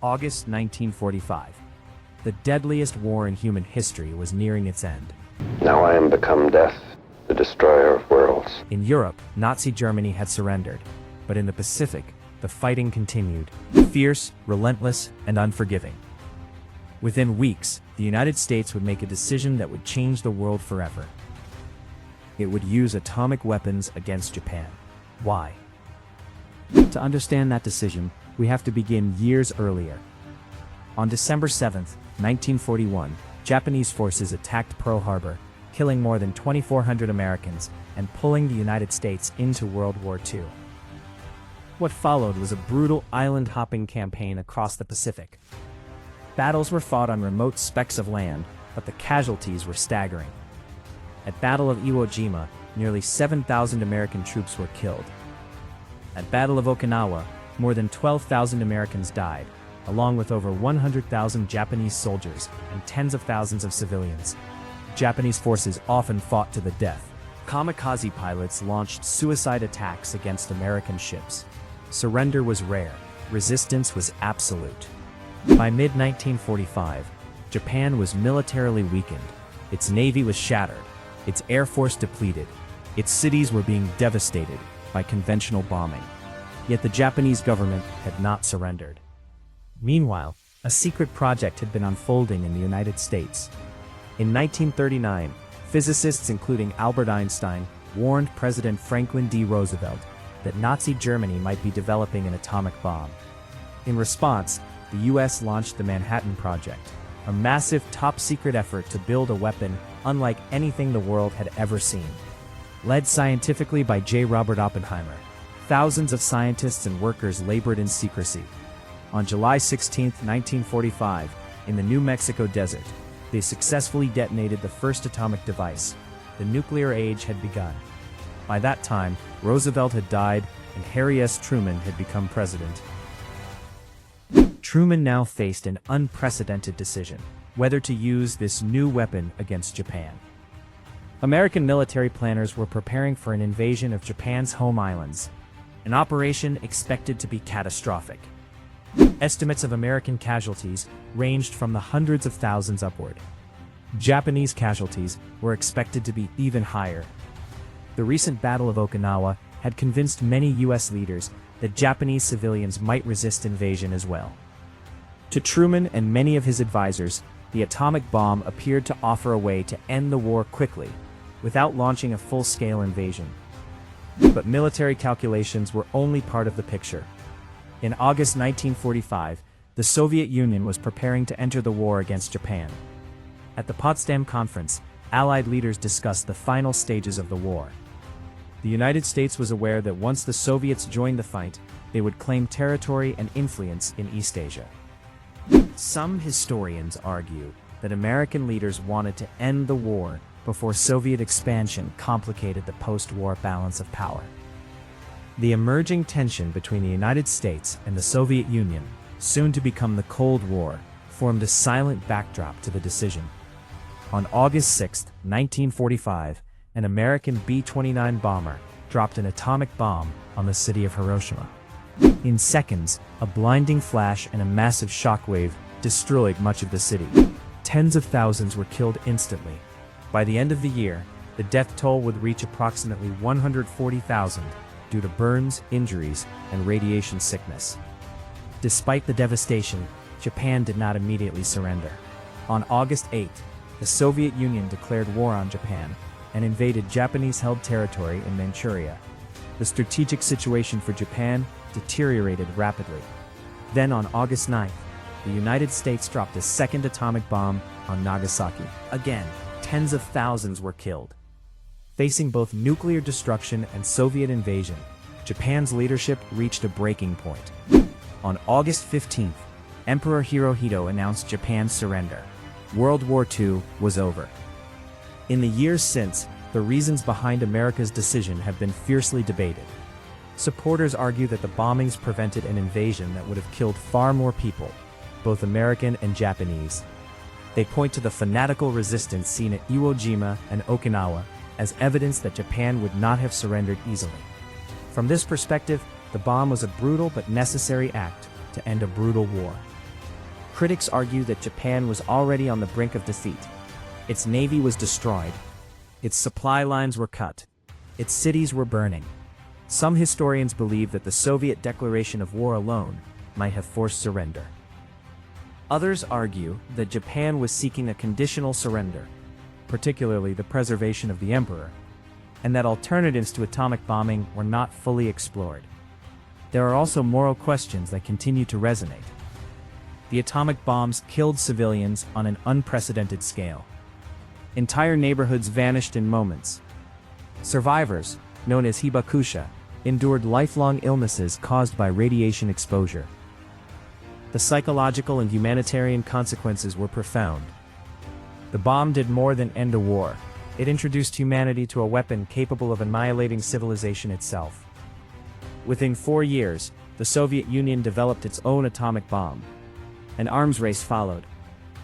August 1945. The deadliest war in human history was nearing its end. Now I am become death, the destroyer of worlds. In Europe, Nazi Germany had surrendered, but in the Pacific, the fighting continued, fierce, relentless, and unforgiving. Within weeks, the United States would make a decision that would change the world forever. It would use atomic weapons against Japan. Why? To understand that decision, we have to begin years earlier. On December 7, 1941, Japanese forces attacked Pearl Harbor, killing more than 2,400 Americans and pulling the United States into World War II. What followed was a brutal island-hopping campaign across the Pacific. Battles were fought on remote specks of land, but the casualties were staggering. At Battle of Iwo Jima, nearly 7,000 American troops were killed. At Battle of Okinawa, more than 12,000 Americans died, along with over 100,000 Japanese soldiers and tens of thousands of civilians. Japanese forces often fought to the death. Kamikaze pilots launched suicide attacks against American ships. Surrender was rare, resistance was absolute. By mid-1945, Japan was militarily weakened, its navy was shattered, its air force depleted, its cities were being devastated by conventional bombing. Yet the Japanese government had not surrendered. Meanwhile, a secret project had been unfolding in the United States. In 1939, physicists including Albert Einstein warned President Franklin D. Roosevelt that Nazi Germany might be developing an atomic bomb. In response, the US launched the Manhattan Project, a massive top-secret effort to build a weapon unlike anything the world had ever seen. Led scientifically by J. Robert Oppenheimer, thousands of scientists and workers labored in secrecy. On July 16, 1945, in the New Mexico desert, they successfully detonated the first atomic device. The nuclear age had begun. By that time, Roosevelt had died and Harry S. Truman had become president. Truman now faced an unprecedented decision, whether to use this new weapon against Japan. American military planners were preparing for an invasion of Japan's home islands, an operation expected to be catastrophic. Estimates of American casualties ranged from the hundreds of thousands upward. Japanese casualties were expected to be even higher. The recent Battle of Okinawa had convinced many US leaders that Japanese civilians might resist invasion as well. To Truman and many of his advisors, the atomic bomb appeared to offer a way to end the war quickly, without launching a full-scale invasion. But military calculations were only part of the picture. In August 1945, the Soviet Union was preparing to enter the war against Japan. At the Potsdam Conference, Allied leaders discussed the final stages of the war. The United States was aware that once the Soviets joined the fight, they would claim territory and influence in East Asia. Some historians argue that American leaders wanted to end the war before Soviet expansion complicated the post-war balance of power. The emerging tension between the United States and the Soviet Union, soon to become the Cold War, formed a silent backdrop to the decision. On August 6, 1945, an American B-29 bomber dropped an atomic bomb on the city of Hiroshima. In seconds, a blinding flash and a massive shockwave destroyed much of the city. Tens of thousands were killed instantly. By the end of the year, the death toll would reach approximately 140,000 due to burns, injuries, and radiation sickness. Despite the devastation, Japan did not immediately surrender. On August 8, the Soviet Union declared war on Japan and invaded Japanese-held territory in Manchuria. The strategic situation for Japan deteriorated rapidly. Then on August 9th, the United States dropped a second atomic bomb on Nagasaki. Again, tens of thousands were killed. Facing both nuclear destruction and Soviet invasion, Japan's leadership reached a breaking point. On August 15th, Emperor Hirohito announced Japan's surrender. World War II was over. In the years since, the reasons behind America's decision have been fiercely debated. Supporters argue that the bombings prevented an invasion that would have killed far more people, both American and Japanese. They point to the fanatical resistance seen at Iwo Jima and Okinawa as evidence that Japan would not have surrendered easily. From this perspective, the bomb was a brutal but necessary act to end a brutal war. Critics argue that Japan was already on the brink of defeat. Its navy was destroyed. Its supply lines were cut. Its cities were burning. Some historians believe that the Soviet declaration of war alone might have forced surrender. Others argue that Japan was seeking a conditional surrender, particularly the preservation of the emperor, and that alternatives to atomic bombing were not fully explored. There are also moral questions that continue to resonate. The atomic bombs killed civilians on an unprecedented scale. Entire neighborhoods vanished in moments. Survivors, known as hibakusha, endured lifelong illnesses caused by radiation exposure. The psychological and humanitarian consequences were profound. The bomb did more than end a war. It introduced humanity to a weapon capable of annihilating civilization itself. Within 4 years, the Soviet Union developed its own atomic bomb. An arms race followed.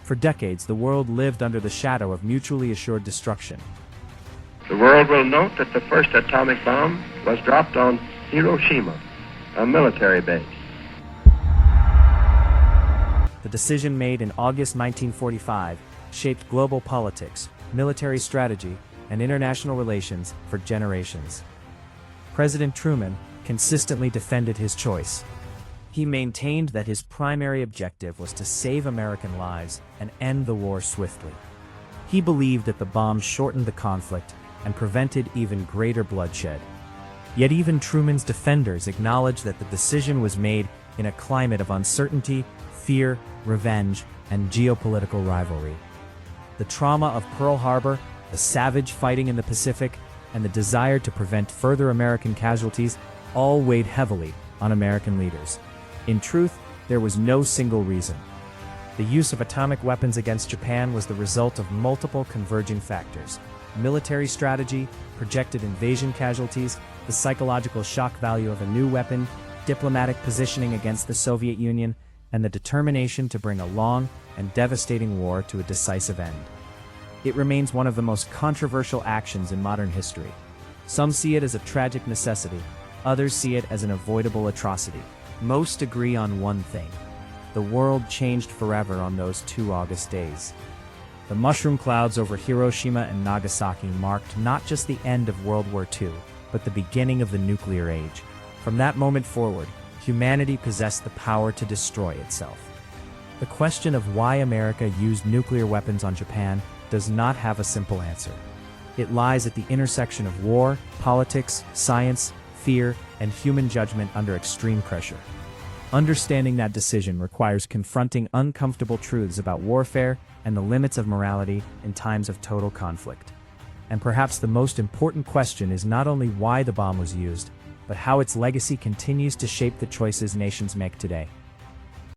For decades, the world lived under the shadow of mutually assured destruction. The world will note that the first atomic bomb was dropped on Hiroshima, a military base. The decision made in August 1945 shaped global politics, military strategy, and international relations for generations. President Truman consistently defended his choice. He maintained that his primary objective was to save American lives and end the war swiftly. He believed that the bomb shortened the conflict and prevented even greater bloodshed. Yet even Truman's defenders acknowledged that the decision was made in a climate of uncertainty, fear, revenge, and geopolitical rivalry. The trauma of Pearl Harbor, the savage fighting in the Pacific, and the desire to prevent further American casualties all weighed heavily on American leaders. In truth, there was no single reason. The use of atomic weapons against Japan was the result of multiple converging factors: military strategy, projected invasion casualties, the psychological shock value of a new weapon, diplomatic positioning against the Soviet Union, and the determination to bring a long and devastating war to a decisive end. It remains one of the most controversial actions in modern history. Some see it as a tragic necessity, others see it as an avoidable atrocity. Most agree on one thing: the world changed forever on those 2 August days. The mushroom clouds over Hiroshima and Nagasaki marked not just the end of World War II, but the beginning of the nuclear age. From that moment forward, humanity possessed the power to destroy itself. The question of why America used nuclear weapons on Japan does not have a simple answer. It lies at the intersection of war, politics, science, fear, and human judgment under extreme pressure. Understanding that decision requires confronting uncomfortable truths about warfare and the limits of morality in times of total conflict. And perhaps the most important question is not only why the bomb was used, but how its legacy continues to shape the choices nations make today.